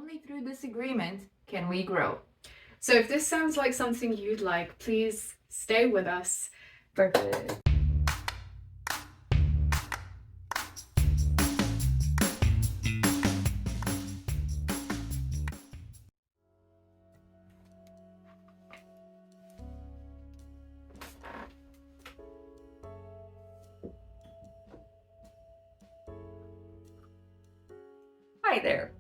Only through disagreement can we grow. So if this sounds like something you'd like, please stay with us. Perfect. Hi there,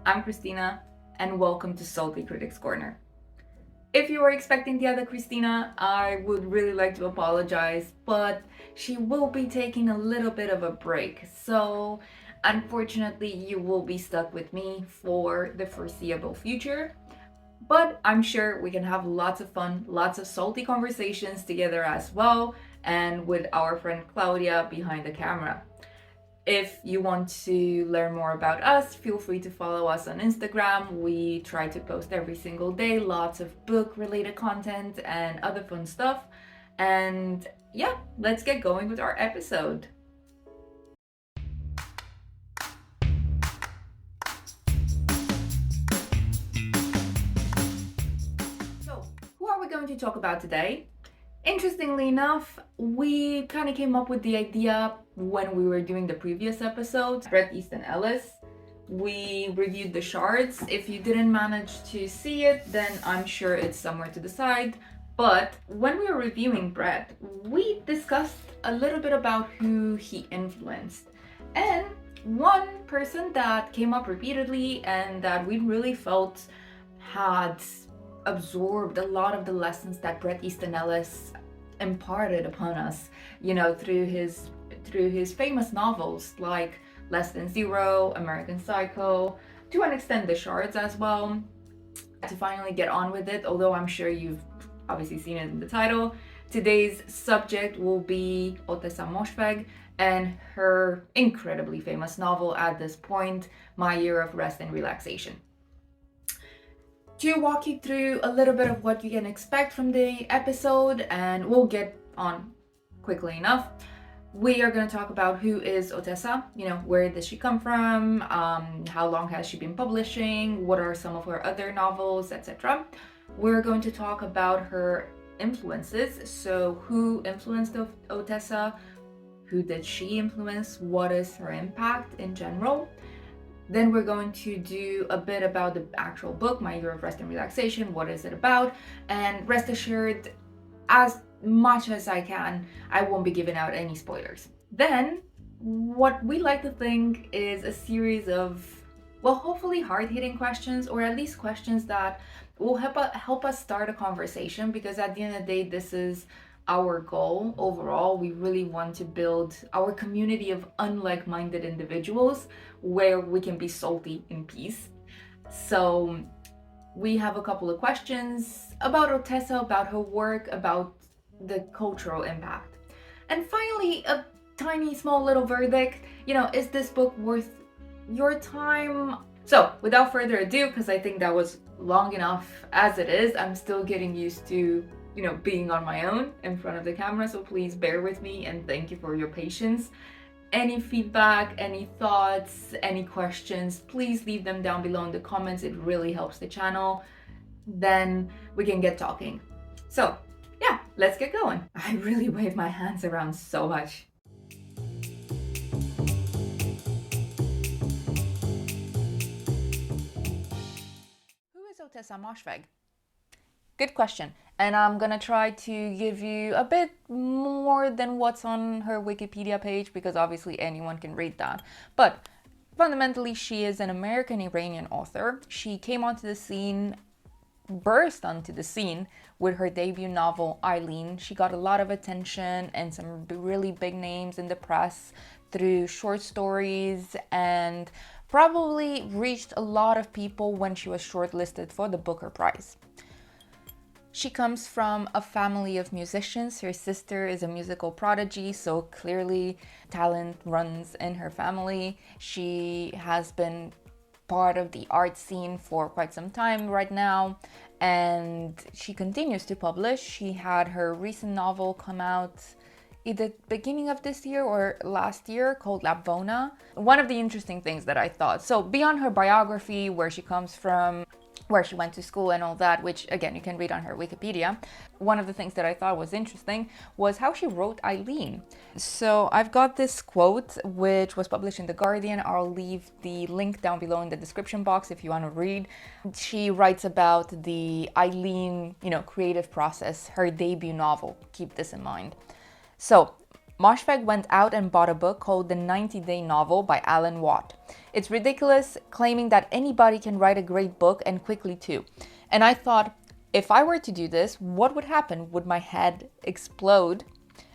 I'm Christina, and welcome to Salty Critics Corner. If you were expecting the other Christina, I would really like to apologize, but she will be taking a little bit of a break, so unfortunately you will be stuck with me for the foreseeable future. But I'm sure we can have lots of fun, lots of salty conversations together as well, and with our friend Claudia behind the camera. If you want to learn more about us, feel free to follow us on Instagram. We try to post every single day, lots of book related content and other fun stuff. And yeah, let's get going with our episode. So, who are we going to talk about today? Interestingly enough, we kind of came up with the idea when we were doing the previous episode, Bret Easton Ellis. We reviewed the shards. If you didn't manage to see it, then I'm sure it's somewhere to the side. But when we were reviewing Bret, we discussed a little bit about who he influenced. And one person that came up repeatedly and that we really felt had absorbed a lot of the lessons that Bret Easton Ellis imparted upon us, through his famous novels like Less Than Zero, American Psycho, to an extent the shards as well. To finally get on with it, although I'm sure you've obviously seen it in the title, today's subject will be Ottessa Moshfegh and her incredibly famous novel at this point, My Year of Rest and Relaxation. To walk you through a little bit of what you can expect from the episode, and we'll get on quickly enough. We are going to talk about who is Ottessa, where does she come from, how long has she been publishing, what are some of her other novels, etc. We're going to talk about her influences, so who influenced Ottessa, who did she influence, what is her impact in general. Then we're going to do a bit about the actual book, My Year of Rest and Relaxation, what is it about, and rest assured, as much as I can, I won't be giving out any spoilers. Then, what we like to think is a series of, well, hopefully hard-hitting questions, or at least questions that will help us start a conversation, because at the end of the day, this is our goal overall. We really want to build our community of unlike-minded individuals where we can be salty in peace. So we have a couple of questions about Ottessa, about her work, about the cultural impact. And finally, a tiny small little verdict, is this book worth your time? So without further ado, because I think that was long enough as it is, I'm still getting used to being on my own in front of the camera, so please bear with me and thank you for your patience. Any feedback, any thoughts, any questions, please leave them down below in the comments. It really helps the channel. Then we can get talking. So yeah, let's get going. I really wave my hands around so much. Who is Ottessa Moshfegh? Good question. And I'm gonna try to give you a bit more than what's on her Wikipedia page, because obviously anyone can read that. But fundamentally, she is an American-Iranian author. She came burst onto the scene with her debut novel, Eileen. She got a lot of attention and some really big names in the press through short stories, and probably reached a lot of people when she was shortlisted for the Booker Prize. She comes from a family of musicians. Her sister is a musical prodigy, so clearly talent runs in her family. She has been part of the art scene for quite some time right now, and she continues to publish. She had her recent novel come out either beginning of this year or last year, called Labvona. One of the interesting things that I thought, so beyond her biography, where she comes from, where she went to school and all that, which again you can read on her Wikipedia, one of the things that I thought was interesting was how she wrote Eileen. So I've got this quote which was published in The Guardian. I'll leave the link down below in the description box if you want to read. She writes about the Eileen, creative process, her debut novel. Keep this in mind. So Moshfegh went out and bought a book called The 90-Day Novel by Alan Watt. It's ridiculous, claiming that anybody can write a great book and quickly too. And I thought, if I were to do this, what would happen? Would my head explode?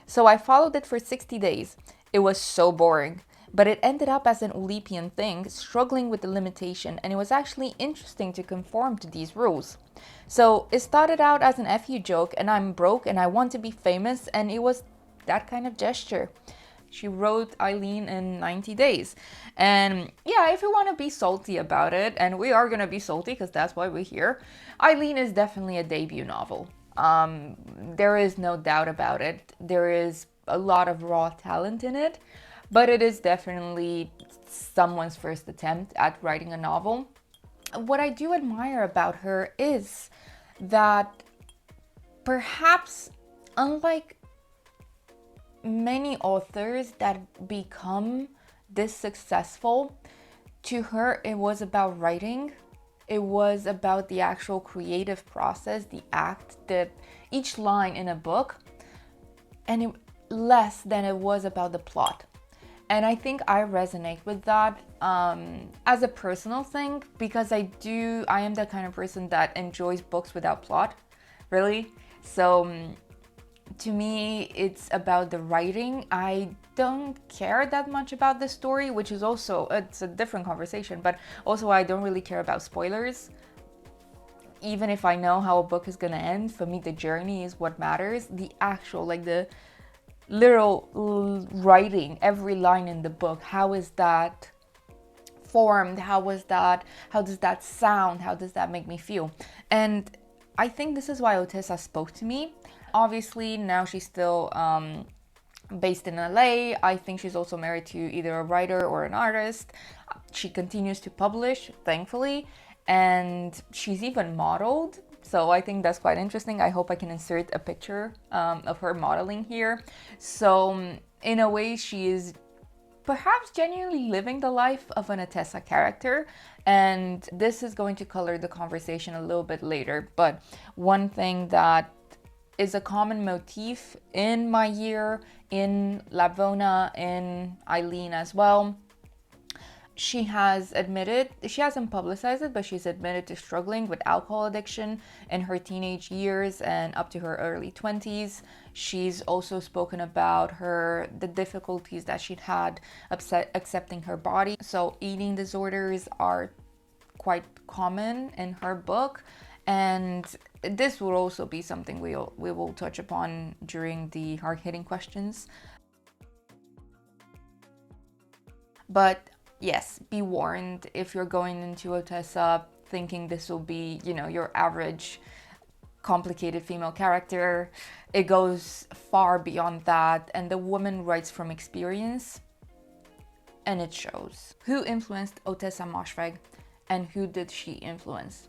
So I followed it for 60 days. It was so boring, but it ended up as an Oulipian thing, struggling with the limitation, and it was actually interesting to conform to these rules. So it started out as an FU joke, and I'm broke and I want to be famous, and it was that kind of gesture. She wrote Eileen in 90 days. And yeah, if you want to be salty about it, and we are going to be salty because that's why we're here, Eileen is definitely a debut novel. There is no doubt about it. There is a lot of raw talent in it, but it is definitely someone's first attempt at writing a novel. What I do admire about her is that perhaps, unlike many authors that become this successful, to her it was about writing. It was about the actual creative process, the act, each line in a book, and less than it was about the plot. And I think I resonate with that as a personal thing, because I am the kind of person that enjoys books without plot, really. So to me, it's about the writing. I don't care that much about the story, which is also, it's a different conversation, but also I don't really care about spoilers. Even if I know how a book is gonna end, for me the journey is what matters. The actual, the literal writing, every line in the book, how is that formed? How does that sound? How does that make me feel? And I think this is why Ottessa spoke to me. Obviously, now she's still based in LA. I think she's also married to either a writer or an artist. She continues to publish, thankfully, and she's even modeled. So I think that's quite interesting. I hope I can insert a picture of her modeling here. So in a way, she is perhaps genuinely living the life of an Ottessa character, and this is going to color the conversation a little bit later. But one thing that is a common motif in my year, in Labvona, in Eileen as well, she hasn't publicized it, but she's admitted to struggling with alcohol addiction in her teenage years and up to her early 20s. She's also spoken about the difficulties that she'd had accepting her body. So eating disorders are quite common in her book, and this will also be something we will touch upon during the hard-hitting questions. But yes, be warned, if you're going into Ottessa thinking this will be, your average complicated female character, it goes far beyond that, and the woman writes from experience, and it shows. Who influenced Ottessa Moshfegh, and who did she influence?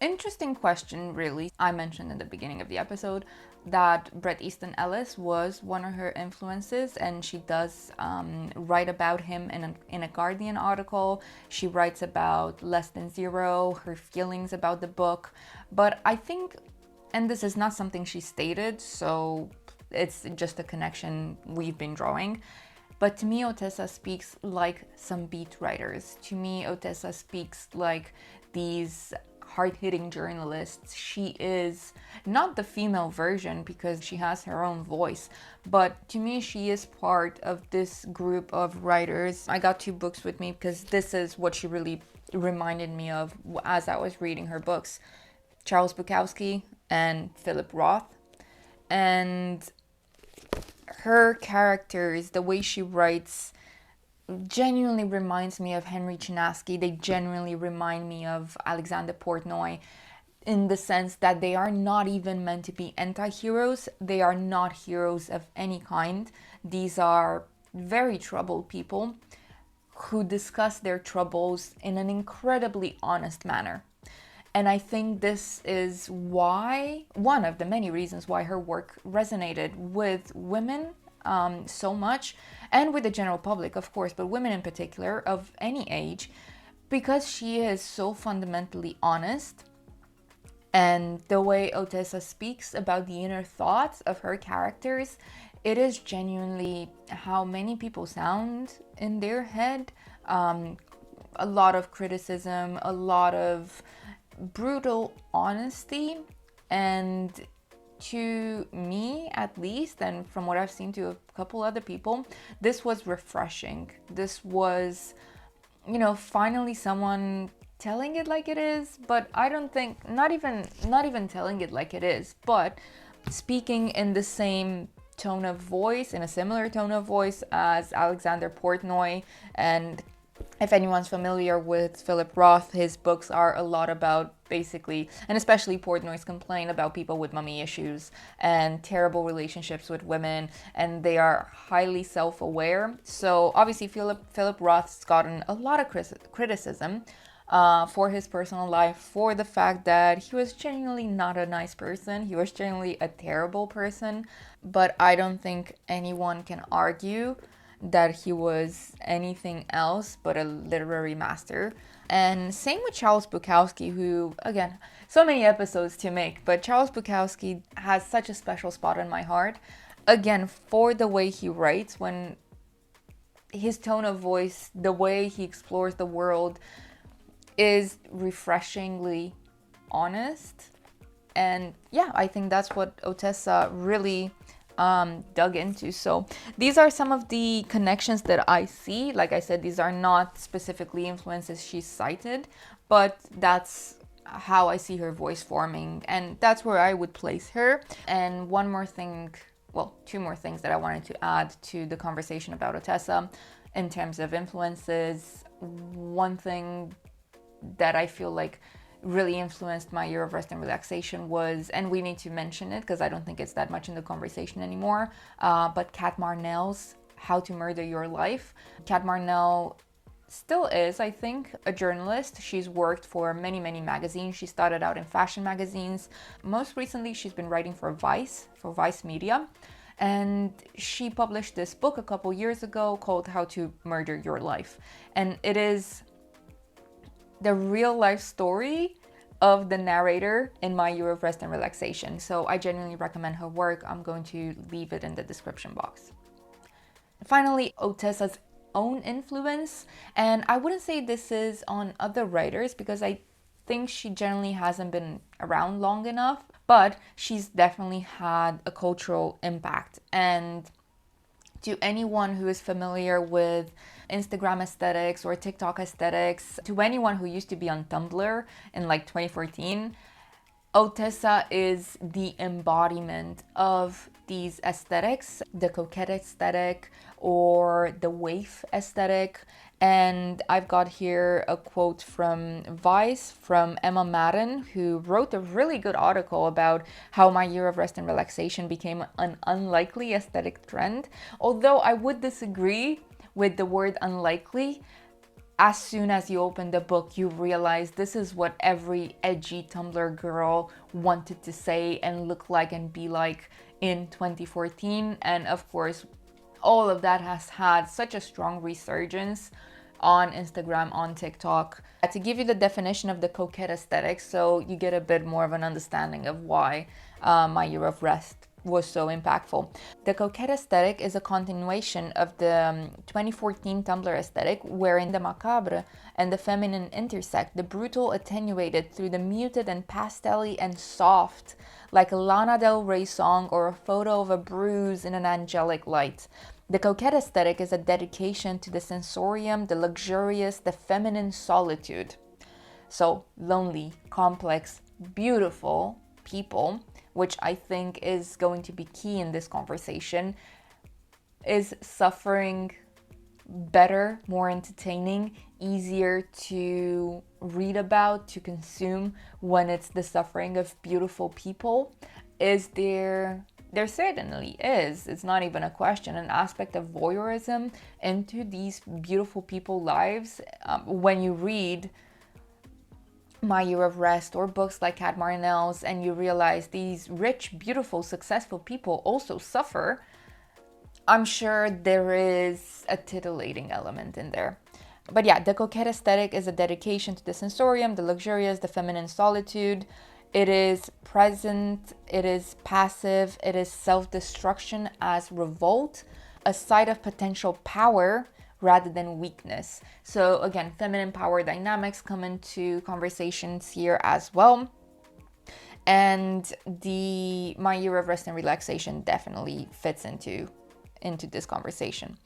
Interesting question, really. I mentioned in the beginning of the episode that Bret Easton Ellis was one of her influences, and she does write about him in a Guardian article. She writes about Less Than Zero, her feelings about the book. But I think, and this is not something she stated, so it's just a connection we've been drawing, but to me, Ottessa speaks like some beat writers. To me, Ottessa speaks like these hard-hitting journalists. She is not the female version because she has her own voice, but to me she is part of this group of writers. I got 2 books with me because this is what she really reminded me of as I was reading her books: Charles Bukowski and Philip Roth. And her characters, the way she writes, genuinely reminds me of Henry Chinaski. They genuinely remind me of Alexander Portnoy. in the sense that they are not even meant to be anti-heroes. They are not heroes of any kind. These are very troubled people who discuss their troubles in an incredibly honest manner. And I think this is why, one of the many reasons why her work resonated with women so much, and with the general public, of course, but women in particular of any age, because she is so fundamentally honest. And the way Ottessa speaks about the inner thoughts of her characters, it is genuinely how many people sound in their head. A lot of criticism, a lot of brutal honesty, and to me at least, and from what I've seen to a couple other people, this was refreshing. This was, finally someone telling it like it is, but I don't think, not even telling it like it is, but speaking in the same tone of voice, in a similar tone of voice as Alexander Portnoy. And if anyone's familiar with Philip Roth, his books are a lot about basically, and especially Portnoy's complaint about people with mommy issues and terrible relationships with women, and they are highly self-aware. So obviously Philip Roth's gotten a lot of criticism for his personal life, for the fact that he was genuinely not a nice person. He was genuinely a terrible person. But I don't think anyone can argue that he was anything else but a literary master. And same with Charles Bukowski, who, again, so many episodes to make, but Charles Bukowski has such a special spot in my heart. Again, for the way he writes, when his tone of voice, the way he explores the world is refreshingly honest. And yeah, I think that's what Ottessa really dug into. So these are some of the connections that I see. Like I said, these are not specifically influences she cited, but that's how I see her voice forming, and that's where I would place her. And one more thing, well, two more things that I wanted to add to the conversation about Ottessa in terms of influences. One thing that I feel like really influenced my year of rest and relaxation was, and we need to mention it because I don't think it's that much in the conversation anymore, but Kat Marnell's How to Murder Your Life. Kat Marnell still is, I think, a journalist. She's worked for many, many magazines. She started out in fashion magazines. Most recently, she's been writing for Vice Media. And she published this book a couple years ago called How to Murder Your Life. And it is the real life story of the narrator in my year of rest and relaxation. So I genuinely recommend her work. I'm going to leave it in the description box. Finally, Ottessa's own influence. And I wouldn't say this is on other writers because I think she generally hasn't been around long enough, but she's definitely had a cultural impact. And to anyone who is familiar with Instagram aesthetics or TikTok aesthetics, to anyone who used to be on Tumblr in like 2014, Ottessa is the embodiment of these aesthetics, the coquette aesthetic or the waif aesthetic. And I've got here a quote from Vice, from Emma Madden, who wrote a really good article about how my year of rest and relaxation became an unlikely aesthetic trend. Although I would disagree with the word unlikely. As soon as you open the book, you realize this is what every edgy Tumblr girl wanted to say and look like and be like in 2014. And of course, all of that has had such a strong resurgence on Instagram, on TikTok. To give you the definition of the coquette aesthetic, so you get a bit more of an understanding of why my year of rest was so impactful. The coquette aesthetic is a continuation of the 2014 Tumblr aesthetic, wherein the macabre and the feminine intersect, the brutal attenuated through the muted and pastel-y and soft, like a Lana Del Rey song or a photo of a bruise in an angelic light. The coquette aesthetic is a dedication to the sensorium, the luxurious, the feminine solitude. So lonely, complex, beautiful people, which I think is going to be key in this conversation, is suffering better, more entertaining, easier to read about, to consume when it's the suffering of beautiful people? Is there certainly is, it's not even a question, an aspect of voyeurism into these beautiful people's lives. When you read My Year of Rest or books like Cat Marnell's, and you realize these rich, beautiful, successful people also suffer, I'm sure there is a titillating element in there. But yeah, the coquette aesthetic is a dedication to the sensorium, the luxurious, the feminine solitude. It is present, it is passive, it is self-destruction as revolt, a site of potential power rather than weakness. So again, feminine power dynamics come into conversations here as well. And the My Year of Rest and Relaxation definitely fits into this conversation.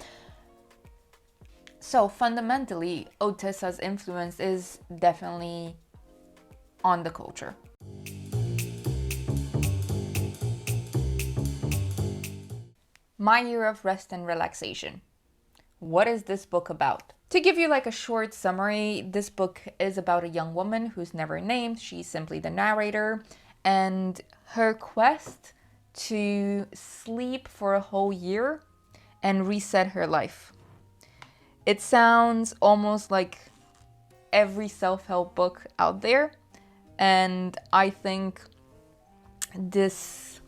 So fundamentally, Ottessa's influence is definitely on the culture. My Year of Rest and Relaxation. What is this book about? To give you like a short summary, this book is about a young woman who's never named. She's simply the narrator, and her quest to sleep for a whole year and reset her life. It sounds almost like every self-help book out there, and I think this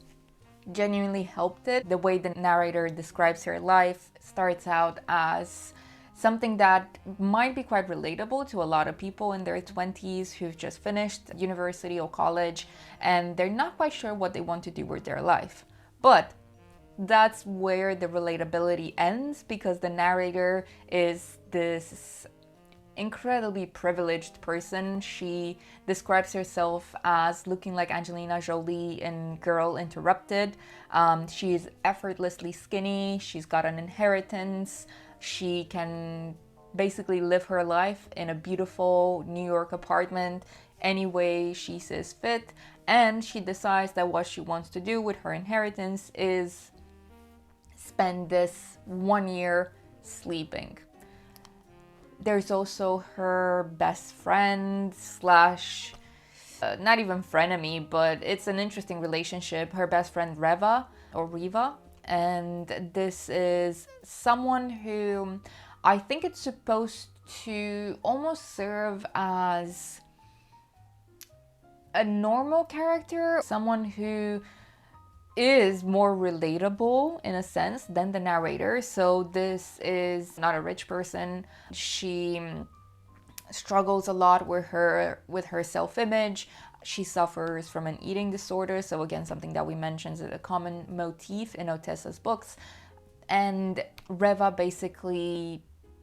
genuinely helped it. The way the narrator describes her life starts out as something that might be quite relatable to a lot of people in their 20s who've just finished university or college, and they're not quite sure what they want to do with their life. But that's where the relatability ends, because the narrator is this incredibly privileged person. She describes herself as looking like Angelina Jolie in Girl Interrupted. She's effortlessly skinny. She's got an inheritance. She can basically live her life in a beautiful New York apartment any way she sees fit. And she decides that what she wants to do with her inheritance is spend this 1 year sleeping. There's also her best friend slash, not even frenemy, but it's an interesting relationship. Her best friend Riva, and this is someone who I think it's supposed to almost serve as a normal character, someone who is more relatable in a sense than the narrator. So this is not a rich person. She struggles a lot with her self-image. She suffers from an eating disorder. So again, something that we mentioned is a common motif in Ottessa's books. And Riva basically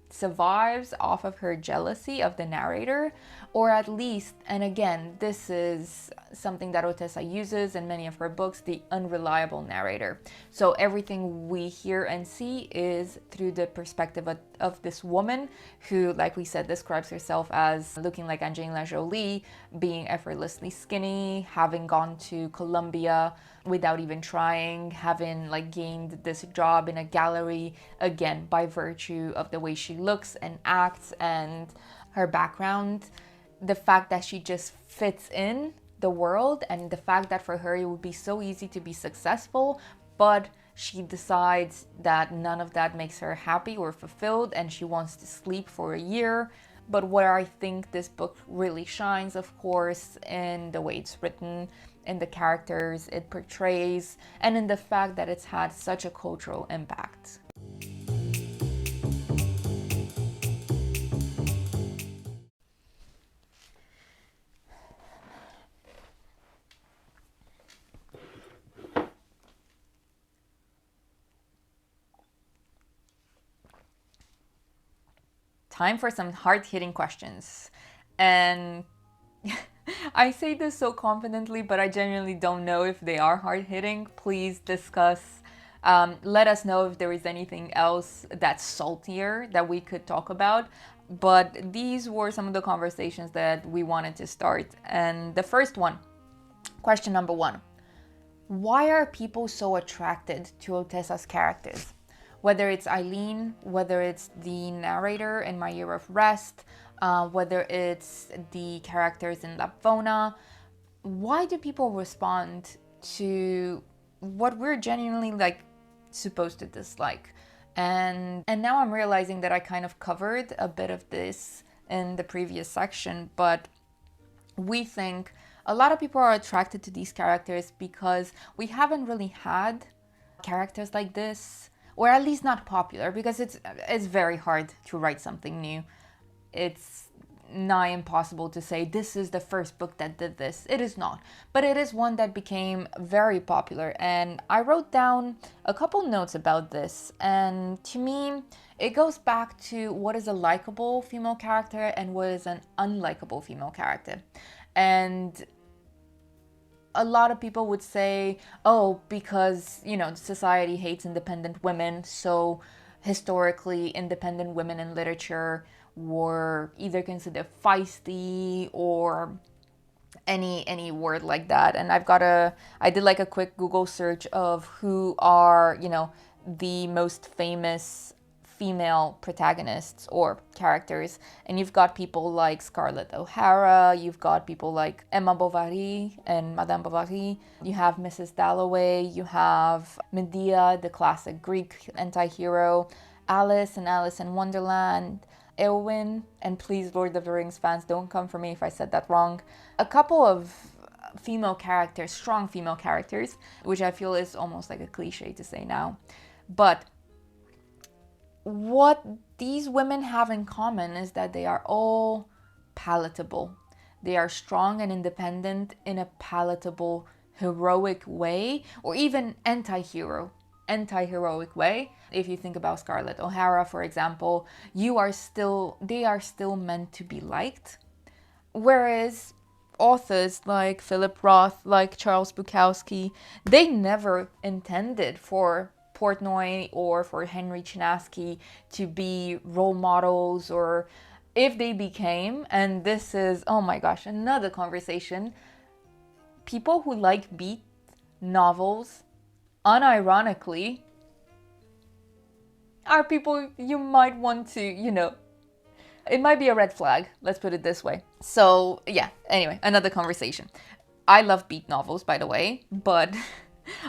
survives off of her jealousy of the narrator, or at least, and again, this is something that Ottessa uses in many of her books, the unreliable narrator. So everything we hear and see is through the perspective of this woman who, like we said, describes herself as looking like Angelina Jolie, being effortlessly skinny, having gone to Columbia without even trying, having like gained this job in a gallery, again, by virtue of the way she looks and acts and her background. The fact that she just fits in the world, and the fact that for her it would be so easy to be successful, but she decides that none of that makes her happy or fulfilled, and she wants to sleep for a year. But where I think this book really shines, of course, in the way it's written, in the characters it portrays, and in the fact that it's had such a cultural impact. Time for some hard-hitting questions. And I say this so confidently, but I genuinely don't know if they are hard-hitting. Please discuss. Let us know if there is anything else that's saltier that we could talk about. But these were some of the conversations that we wanted to start. And the first one, question number 1. Why are people so attracted to Ottessa's characters? Whether it's Eileen, whether it's the narrator in My Year of Rest, whether it's the characters in Lapvona. Why do people respond to what we're genuinely like supposed to dislike? And now I'm realizing that I kind of covered a bit of this in the previous section, but we think a lot of people are attracted to these characters because we haven't really had characters like this, or at least not popular, because it's very hard to write something new. It's nigh impossible to say this is the first book that did this. It is not, but it is one that became very popular, and I wrote down a couple notes about this. And to me, it goes back to what is a likable female character and what is an unlikable female character. And a lot of people would say, oh, because, you know, society hates independent women, so historically independent women in literature were either considered feisty or any word like that. And I did like a quick Google search of who are, you know, the most famous female protagonists or characters, and you've got people like Scarlett O'Hara, you've got people like Emma Bovary and Madame Bovary, you have Mrs. Dalloway, you have Medea, the classic Greek anti-hero, Alice and Alice in Wonderland, Eowyn, and please, Lord of the Rings fans, don't come for me if I said that wrong. A couple of female characters, strong female characters, which I feel is almost like a cliche to say now. But what these women have in common is that they are all palatable. They are strong and independent in a palatable, heroic way, or even anti-heroic way. If you think about Scarlett O'Hara, for example, they are still meant to be liked. Whereas authors like Philip Roth, like Charles Bukowski, they never intended for Portnoy or for Henry Chinaski to be role models, or if they became, and this is, oh my gosh, another conversation, people who like beat novels, unironically, are people you might want to, you know, it might be a red flag, let's put it this way. So yeah, anyway, another conversation. I love beat novels, by the way, but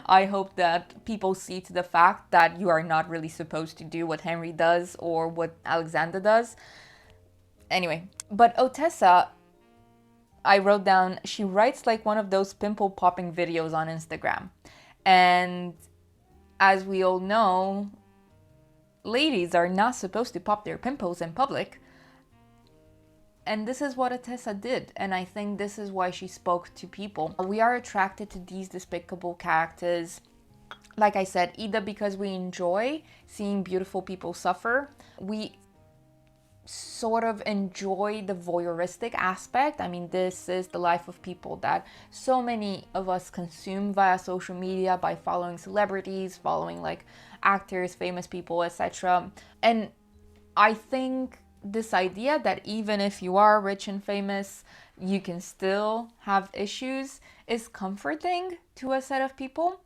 I hope that people see to the fact that you are not really supposed to do what Henry does or what Alexander does. Anyway, but Ottessa, I wrote down, she writes like one of those pimple popping videos on Instagram. And as we all know, ladies are not supposed to pop their pimples in public. And this is what Ottessa did, and I think this is why she spoke to people. We are attracted to these despicable characters, like I said, either because we enjoy seeing beautiful people suffer, we sort of enjoy the voyeuristic aspect. I mean, this is the life of people that so many of us consume via social media by following celebrities, following like actors, famous people, etc. And I think this idea that even if you are rich and famous, you can still have issues is comforting to a set of people.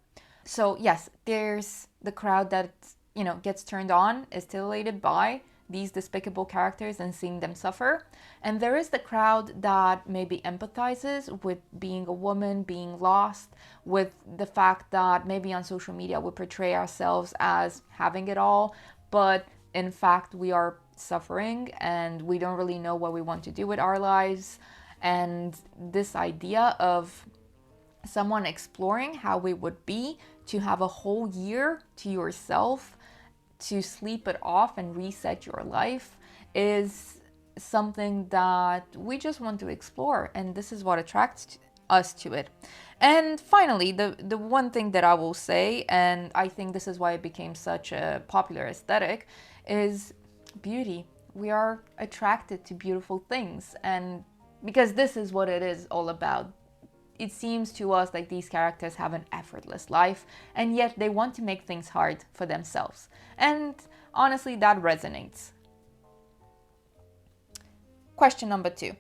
So yes, there's the crowd that, you know, gets turned on, is titillated by these despicable characters and seeing them suffer. And there is the crowd that maybe empathizes with being a woman, being lost, with the fact that maybe on social media we portray ourselves as having it all, but in fact we are suffering and we don't really know what we want to do with our lives. And this idea of someone exploring how it would be to have a whole year to yourself, to sleep it off and reset your life, is something that we just want to explore, and this is what attracts us to it. And finally, the one thing that I will say, and I think this is why it became such a popular aesthetic, is beauty. We are attracted to beautiful things, and because this is what it is all about. It seems to us like these characters have an effortless life, and yet they want to make things hard for themselves. And honestly, that resonates. Question number 2.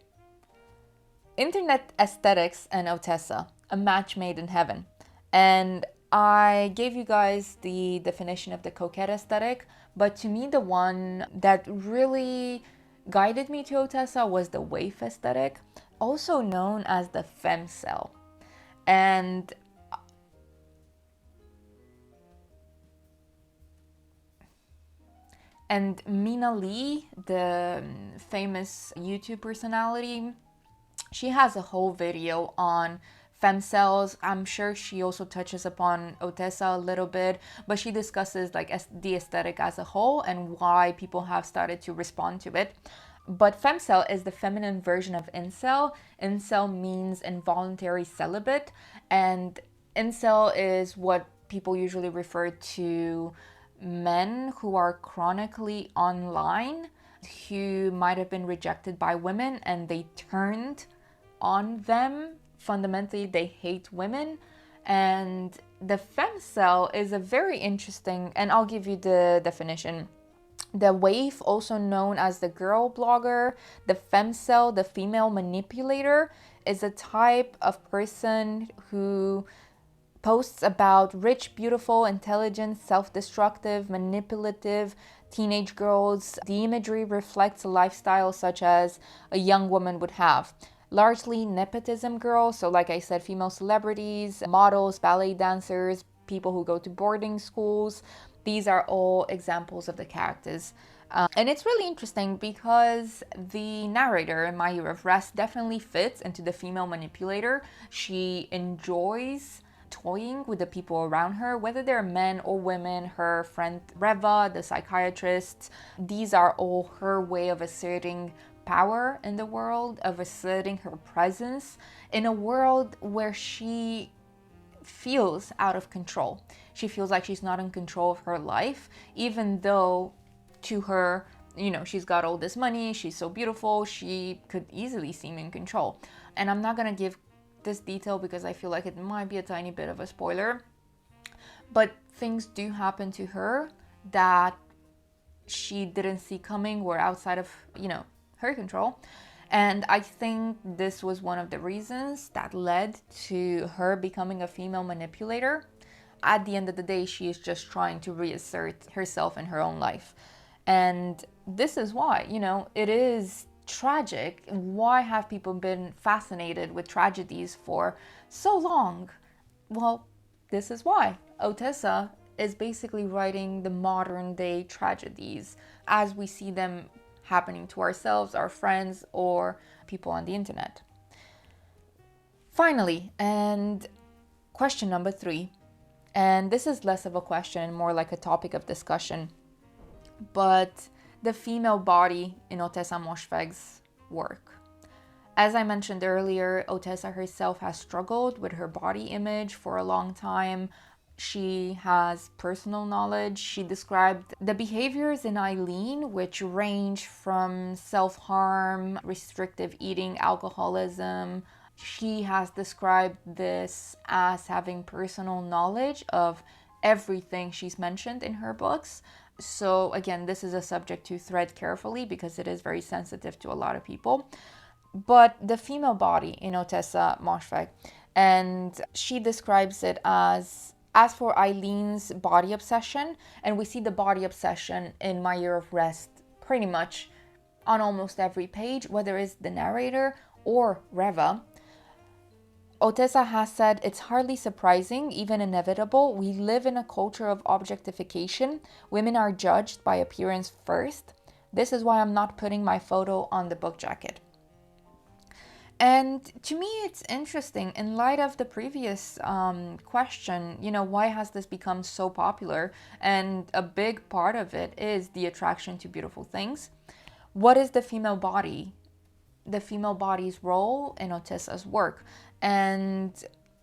Internet aesthetics and Ottessa, a match made in heaven. And I gave you guys the definition of the coquette aesthetic, but to me the one that really guided me to Ottessa was the waif aesthetic, also known as the femcel. And Mina Lee, the famous YouTube personality, she has a whole video on femcells. I'm sure she also touches upon Ottessa a little bit, but she discusses like the aesthetic as a whole and why people have started to respond to it. But femcel is the feminine version of incel. Incel means involuntary celibate, and incel is what people usually refer to men who are chronically online, who might have been rejected by women and they turned on them. Fundamentally, they hate women. And the femcel is a very interesting, and I'll give you the definition. The waif, also known as the girl blogger, the femcel, the female manipulator, is a type of person who posts about rich, beautiful, intelligent, self-destructive, manipulative teenage girls. The imagery reflects a lifestyle such as a young woman would have. Largely nepotism girls, so like I said, female celebrities, models, ballet dancers, people who go to boarding schools. These are all examples of the characters. And it's really interesting because the narrator in My Year of Rest definitely fits into the female manipulator. She enjoys toying with the people around her, whether they're men or women. Her friend Reva, the psychiatrist, these are all her way of asserting power in the world, of asserting her presence in a world where she feels out of control. She feels like she's not in control of her life, even though to her, you know, she's got all this money, she's so beautiful, she could easily seem in control. And I'm not gonna give this detail because I feel like it might be a tiny bit of a spoiler, but things do happen to her that she didn't see coming, were outside of, you know, her control. And I think this was one of the reasons that led to her becoming a female manipulator. At the end of the day, she is just trying to reassert herself in her own life. And this is why, you know, it is tragic. Why have people been fascinated with tragedies for so long? Well, this is why. Ottessa is basically writing the modern day tragedies as we see them happening to ourselves, our friends, or people on the internet. Finally, and question number 3, and this is less of a question, more like a topic of discussion, but the female body in Ottessa Moshfegh's work. As I mentioned earlier, Ottessa herself has struggled with her body image for a long time. She has personal knowledge. She described the behaviors in Eileen, which range from self-harm, restrictive eating, alcoholism. She has described this as having personal knowledge of everything she's mentioned in her books. So again, this is a subject to thread carefully because it is very sensitive to a lot of people. But the female body in Ottessa Moshfegh, and she describes it as for Eileen's body obsession, and we see the body obsession in My Year of Rest pretty much on almost every page, whether it's the narrator or Reva. Ottessa has said, "It's hardly surprising, even inevitable. We live in a culture of objectification. Women are judged by appearance first. This is why I'm not putting my photo on the book jacket." And to me, it's interesting in light of the previous question, you know, why has this become so popular? And a big part of it is the attraction to beautiful things. What is the female body? The female body's role in Ottessa's work. And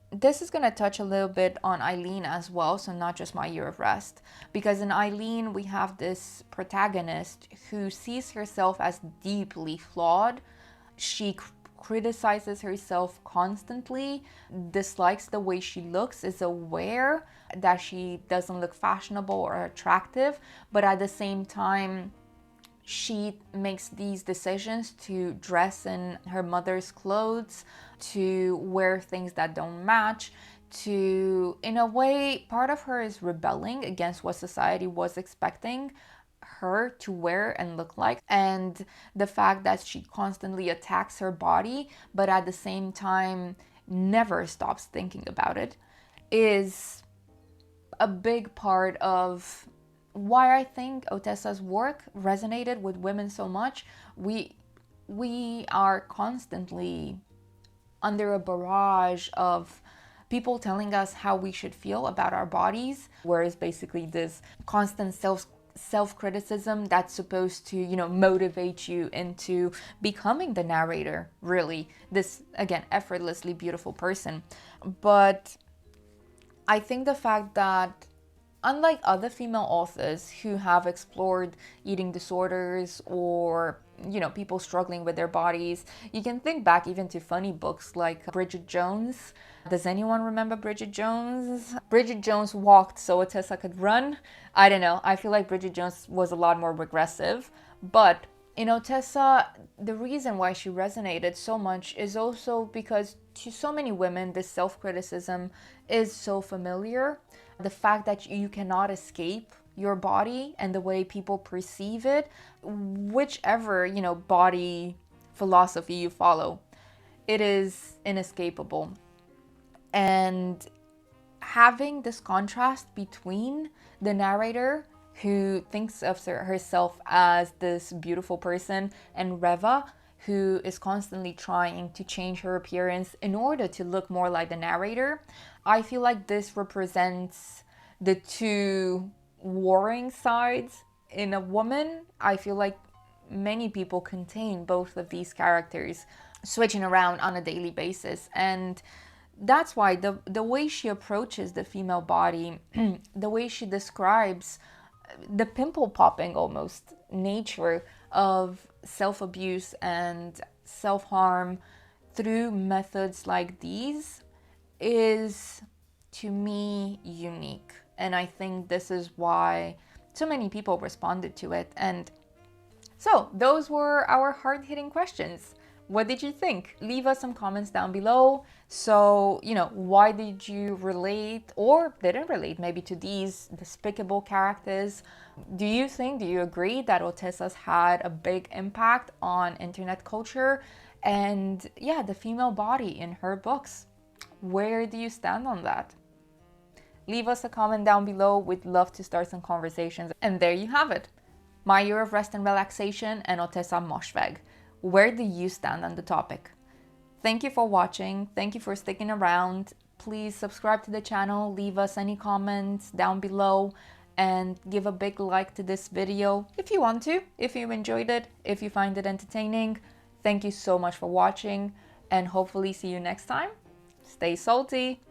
this is going to touch a little bit on Eileen as well, so not just My Year of Rest. Because in Eileen, we have this protagonist who sees herself as deeply flawed. She criticizes herself constantly, dislikes the way she looks, is aware that she doesn't look fashionable or attractive, but at the same time, she makes these decisions to dress in her mother's clothes, to wear things that don't match, to, in a way, part of her is rebelling against what society was expecting her to wear and look like. And the fact that she constantly attacks her body, but at the same time never stops thinking about it, is a big part of why I think Ottessa's work resonated with women so much. We are constantly under a barrage of people telling us how we should feel about our bodies, whereas basically this constant self-criticism that's supposed to, motivate you into becoming the narrator, really, this, again, effortlessly beautiful person. But I think the fact that, unlike other female authors who have explored eating disorders or, people struggling with their bodies, you can think back even to funny books like Bridget Jones. Does anyone remember Bridget Jones? Bridget Jones walked so Ottessa could run. I don't know. I feel like Bridget Jones was a lot more regressive. But in Ottessa, the reason why she resonated so much is also because to so many women, this self-criticism is so familiar. The fact that you cannot escape your body and the way people perceive it, whichever, body philosophy you follow, it is inescapable. And having this contrast between the narrator, who thinks of herself as this beautiful person, and Reva, who is constantly trying to change her appearance in order to look more like the narrator, I feel like this represents the two warring sides in a woman. I feel like many people contain both of these characters switching around on a daily basis. And that's why the way she approaches the female body, the way she describes the pimple popping almost nature of self-abuse and self-harm through methods like these is, to me, unique. And I think this is why so many people responded to it. And so those were our hard-hitting questions. What did you think? Leave us some comments down below. So, why did you relate or didn't relate maybe to these despicable characters? Do you agree that Ottessa's had a big impact on internet culture and, yeah, the female body in her books? Where do you stand on that? Leave us a comment down below. We'd love to start some conversations. And there you have it. My Year of Rest and Relaxation and Ottessa Moshfegh. Where do you stand on the topic? Thank you for watching. Thank you for sticking around. Please subscribe to the channel, leave us any comments down below, and give a big like to this video if you want to, if you enjoyed it, if you find it entertaining. Thank you so much for watching, and hopefully see you next time. Stay salty.